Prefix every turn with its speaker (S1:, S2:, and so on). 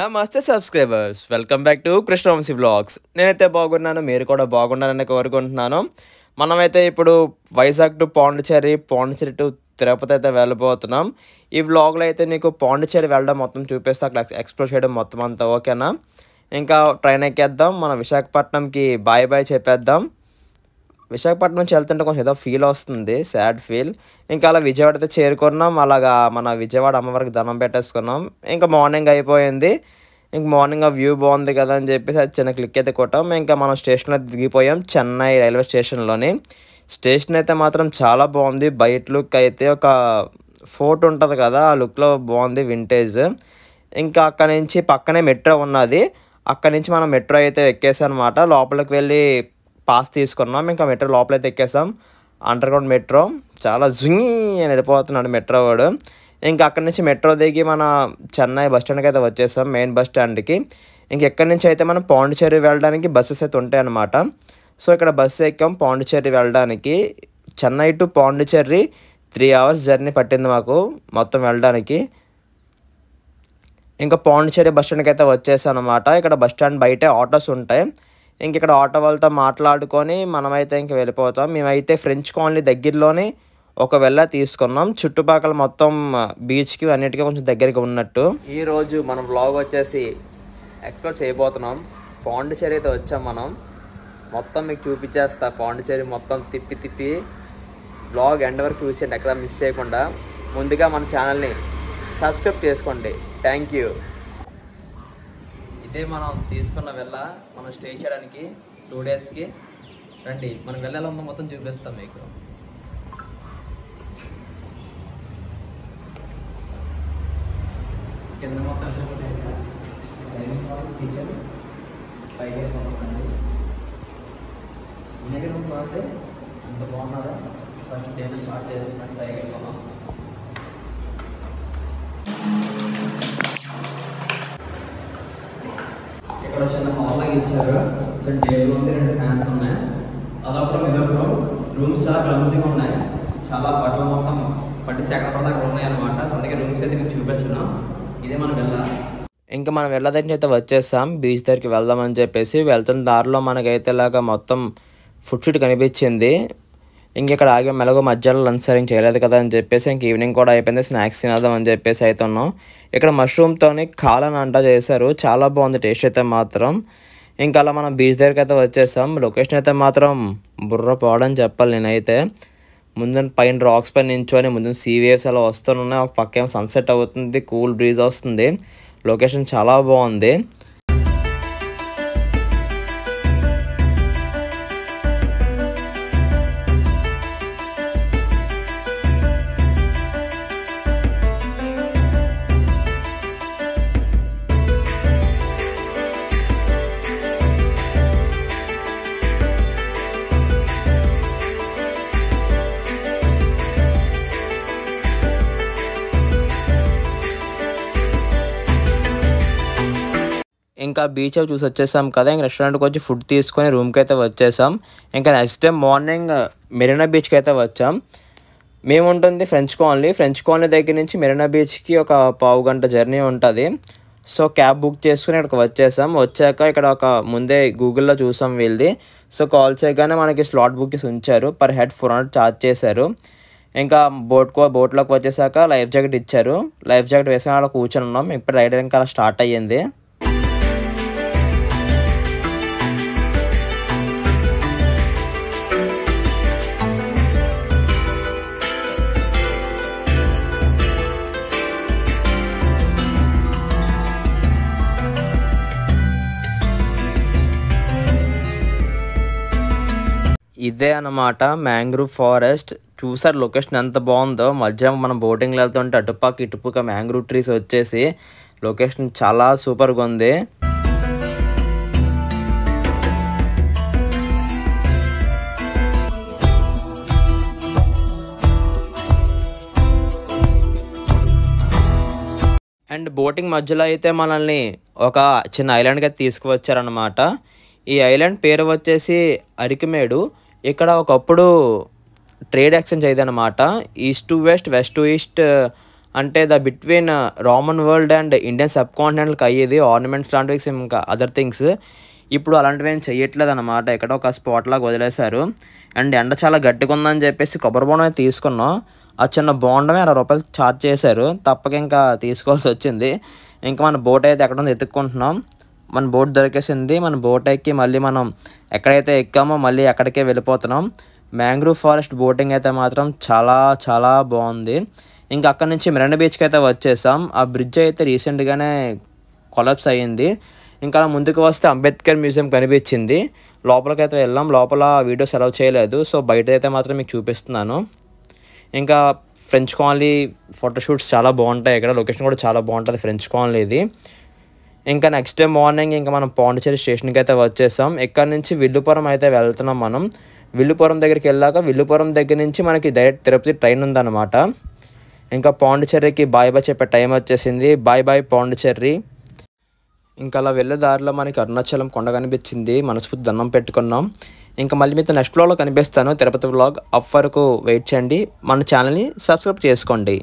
S1: నమస్తే subscribers, welcome back to Krishna Vamsi vlogs. నేనైతే బాగున్నాను, మీరు కూడా బాగున్నారని కోరుకుంటున్నాను. మనమైతే ఇప్పుడు వైజాగ్ టు పాండిచ్చేరి టు తిరుపతి అయితే వెళ్ళబోతున్నాం. ఈ వ్లాగ్లో అయితే నీకు పాండిచ్చేరి వెళ్ళడం మొత్తం చూపిస్తే అక్కడ ఎక్స్ప్లోర్ చేయడం మొత్తం అంతా ఓకేనా. ఇంకా ట్రైన్ ఎక్కేద్దాం, మన విశాఖపట్నంకి బాయ్ బాయ్ చెప్పేద్దాం. విశాఖపట్నం నుంచి వెళ్తుంటే కొంచెం ఏదో ఫీల్ వస్తుంది, సాడ్ ఫీల్. ఇంకా అలా విజయవాడ అయితే చేరుకున్నాం. అలాగా మన విజయవాడ అమ్మవారికి దండం పెట్టేసుకున్నాం. ఇంకా మార్నింగ్ అయిపోయింది. ఇంక మార్నింగ్ ఆ వ్యూ బాగుంది కదా అని చెప్పేసి అది చిన్న క్లిక్ అయితే కొట్టాం. ఇంకా మనం స్టేషన్లో దిగిపోయాం, చెన్నై రైల్వే స్టేషన్లోని. స్టేషన్ అయితే మాత్రం చాలా బాగుంది. బయట లుక్ అయితే ఒక ఫోర్ట్ ఉంటుంది కదా, ఆ లుక్లో బాగుంది, వింటేజ్. ఇంకా అక్కడి నుంచి పక్కనే మెట్రో ఉన్నది. అక్కడి నుంచి మనం మెట్రో అయితే ఎక్కేసాం అనమాట. లోపలికి వెళ్ళి పాస్ తీసుకున్నాం. ఇంకా మెట్రో లోపలైతే ఎక్కేసాం. అండర్ గ్రౌండ్ మెట్రో చాలా జుంగి అని వెళ్ళిపోతున్నాడు మెట్రో వాడు. ఇంకా అక్కడి నుంచి మెట్రో దిగి మన చెన్నై బస్ స్టాండ్కి అయితే వచ్చేసాం, మెయిన్ బస్ స్టాండ్కి. ఎక్కడి నుంచి అయితే మనం పాండిచ్చేరి వెళ్ళడానికి బస్సెస్ అయితే ఉంటాయి అన్నమాట. సో ఇక్కడ బస్సు ఎక్కాం పాండిచ్చేరి వెళ్ళడానికి. Chennai to Pondicherry 3 hours journey పట్టింది మాకు మొత్తం వెళ్ళడానికి. ఇంకా పాండిచ్చేరి బస్ స్టాండ్కి అయితే వచ్చేసాం అనమాట. ఇక్కడ బస్ స్టాండ్ బయటే ఆటోస్ ఉంటాయి. ఇక్కడ ఆటో వాళ్ళతో మాట్లాడుకొని మనమైతే ఇంక వెళ్ళిపోతాం. మేమైతే ఫ్రెంచ్ కాలనీ దగ్గరలోనే ఒక వెళ్ళ తీసుకున్నాం. చుట్టుపక్కల మొత్తం బీచ్కి అన్నిటికీ కొంచెం దగ్గరగా ఉన్నట్టు. ఈరోజు మనం వ్లాగ్ వచ్చేసి ఎక్స్ప్లోర్ చేయబోతున్నాం. పాండిచ్చేరి అయితే వచ్చాం మనం. మొత్తం మీకు చూపించేస్తా పాండిచ్చేరి మొత్తం తిప్పి వ్లాగ్ ఎండ్ వరకు చూసేయండి, ఎక్కడ మిస్ చేయకుండా. ముందుగా మన ఛానల్ని సబ్స్క్రైబ్ చేసుకోండి. Thank you. ఇదే మనం తీసుకున్న వెళ్ళ, మనం స్టే చేయడానికి 2 daysకి. రండి, మనం వెళ్ళాలో మొత్తం చూపిస్తాం మీకు. కింద మొత్తం కిచెన్ పైకి పోతే అంత బాగున్నారా. ఫస్ట్ టేబుల్ స్టార్ట్ చేయాలి, పైకి వెళ్ళిపోదాం. ఇక్కడ చిన్న హాల్ లాగా ఇచ్చారు. చిన్న టేబుల్ ఉంది, 2 ఫ్యాన్స్ ఉన్నాయి. అదొకరం ఇదొకరం. రూమ్స్ క్లమ్సీగా ఉన్నాయి. చాలా బట్టలు మొత్తం పట్టిసి ఎక్కడ పడితే అక్కడ ఉన్నాయి అనమాట. సో అందుకే రూమ్స్కి అయితే మీకు చూపించను. ఇదే మనం వెళ్ళాలి. ఇంకా మనం వెళ్ళడానికి అయితే వచ్చేసాం. బీచ్ దగ్గరికి వెళ్దామని చెప్పేసి వెళ్తున్న దారిలో మనకైతే ఇలాగా మొత్తం ఫుడ్ స్ట్రీట్ కనిపించింది. ఇక్కడ ఆగి మెలగో మధ్యాహ్నం లంచ్ సరింగ్ చేయలేదు కదా అని చెప్పేసి ఈవినింగ్ కూడా అయిపోయింది, స్నాక్స్ తినేద్దాం అని చెప్పేసి అయితే ఉన్నాం. ఇక్కడ మష్రూమ్తోని కాలని అంట చేశారు, చాలా బాగుంది టేస్ట్ అయితే మాత్రం. ఇంకా అలా మనం బీచ్ దగ్గరికి అయితే వచ్చేసాం. లొకేషన్ అయితే మాత్రం బుర్ర పోవడం చెప్పాలి. నేనైతే ముందు పైన రాక్స్ పైన నించొని ముందు సీ వేవ్స్ అలా వస్తున్నాయి. ఒక పక్క ఏమో సన్సెట్ అవుతుంది, కూల్ బ్రీజ్ వస్తుంది. లొకేషన్ చాలా బాగుంది. ఇంకా బీచ్ చూసి వచ్చేసాం కదా. ఇంకా రెస్టారెంట్కి వచ్చి ఫుడ్ తీసుకొని రూమ్కి అయితే వచ్చేసాం. ఇంకా నెక్స్ట్ డే మార్నింగ్ మెరీనా బీచ్కి అయితే వచ్చాం. మేము ఉంటుంది ఫ్రెంచ్ కాలనీ దగ్గర నుంచి మెరీనా బీచ్కి ఒక 1/2 గంట జర్నీ ఉంటుంది. సో క్యాబ్ బుక్ చేసుకుని ఇక్కడికి వచ్చేసాం. వచ్చాక ఇక్కడ ఒక ముందే గూగుల్లో చూసాం వీళ్ళది. సో కాల్ చేయగానే మనకి స్లాట్ బుక్ చేసి ఉంచారు. పర్ హెడ్ 400 ఛార్జ్ చేశారు. ఇంకా బోట్లోకి వచ్చేసాక లైఫ్ జాకెట్ ఇచ్చారు. లైఫ్ జాకెట్ వేసుకుని అలా కూర్చొని ఉన్నాం. ఇప్పుడు రైడ్ ఇంకా అలా స్టార్ట్ అయ్యింది. ఇదే అన్నమాట మ్యాంగ్రూవ్ ఫారెస్ట్. చూసారు లొకేషన్ ఎంత బాగుందో. మధ్యాహ్నం మనం బోటింగ్లో వెళ్తుంటే అటుపక్క ఇటుపక్క మ్యాంగ్రూవ్ ట్రీస్ వచ్చేసి లొకేషన్ చాలా సూపర్గా ఉంది. అండ్ బోటింగ్ మధ్యలో అయితే మనల్ని ఒక చిన్న ఐలాండ్కి అయితే తీసుకువచ్చారనమాట. ఈ ఐలాండ్ పేరు వచ్చేసి అరికిమేడు. ఇక్కడ ఒకప్పుడు ట్రేడ్ ఎక్స్చేంజ్ అయ్యేది అనమాట. East to west, west to east అంటే between Roman world and Indian సబ్ కాంటినెంట్కి అయ్యేది ఆర్నమెంట్స్ లాంటివి, ఇంకా అదర్ థింగ్స్. ఇప్పుడు అలాంటివి ఏం చెయ్యట్లేదు అనమాట, ఎక్కడో ఒక స్పాట్ లాగా వదిలేశారు. అండ్ ఎండ చాలా గట్టిగా ఉందని చెప్పేసి కొబ్బరి బోండం అయితే తీసుకున్నాం. ఆ చిన్న బోండమే 60 రూపాయలు ఛార్జ్ చేశారు, తప్పక ఇంకా తీసుకోవాల్సి వచ్చింది. ఇంకా మన బోట్ అయితే ఎక్కడ ఉందో ఎత్తుక్కుంటున్నాం. మన బోట్ దొరికేసింది. మన బోట్ ఎక్కి మళ్ళీ మనం ఎక్కడైతే ఎక్కామో మళ్ళీ అక్కడికే వెళ్ళిపోతున్నాం. మ్యాంగ్రూవ్ ఫారెస్ట్ బోటింగ్ అయితే మాత్రం చాలా చాలా బాగుంది. ఇంకా అక్కడ నుంచి మెరైనా బీచ్కి అయితే వచ్చేసాం. ఆ బ్రిడ్జ్ అయితే రీసెంట్గానే కొలాప్స్ అయ్యింది. ఇంకా అలా ముందుకు వస్తే అంబేద్కర్ మ్యూజియం కనిపించింది. లోపలికైతే వెళ్ళాం. లోపల వీడియోస్ అలౌ చేయలేదు, సో బయట అయితే మాత్రం మీకు చూపిస్తున్నాను. ఇంకా ఫ్రెంచ్ కాలనీ ఫోటోషూట్స్ చాలా బాగుంటాయి ఇక్కడ. లొకేషన్ కూడా చాలా బాగుంటుంది ఫ్రెంచ్ కాలనీది. ఇంకా నెక్స్ట్ డే మార్నింగ్ ఇంకా మనం పాండిచ్చేరి స్టేషన్కి అయితే వచ్చేసాం. ఇక్కడ నుంచి విల్లుపురం అయితే వెళ్తున్నాం మనం. విల్లుపురం దగ్గరికి వెళ్ళాక విల్లుపురం దగ్గర నుంచి మనకి డైరెక్ట్ తిరుపతి ట్రైన్ ఉందన్నమాట. ఇంకా పాండిచ్చేరికి బాయ్ బాయ్ చెప్పే టైం వచ్చేసింది. Bye bye Pondicherry. ఇంకా అలా వెళ్ళే దారిలో మనకి అరుణాచలం కొండ కనిపించింది. మనస్ఫూర్తి దండం పెట్టుకున్నాం. ఇంకా మళ్ళీ మీతో నెక్స్ట్ వ్లాగ్లో కనిపిస్తాను, తిరుపతి వ్లాగ్. అప్ వరకు వెయిట్ చేయండి. మన ఛానల్ని సబ్స్క్రైబ్ చేసుకోండి.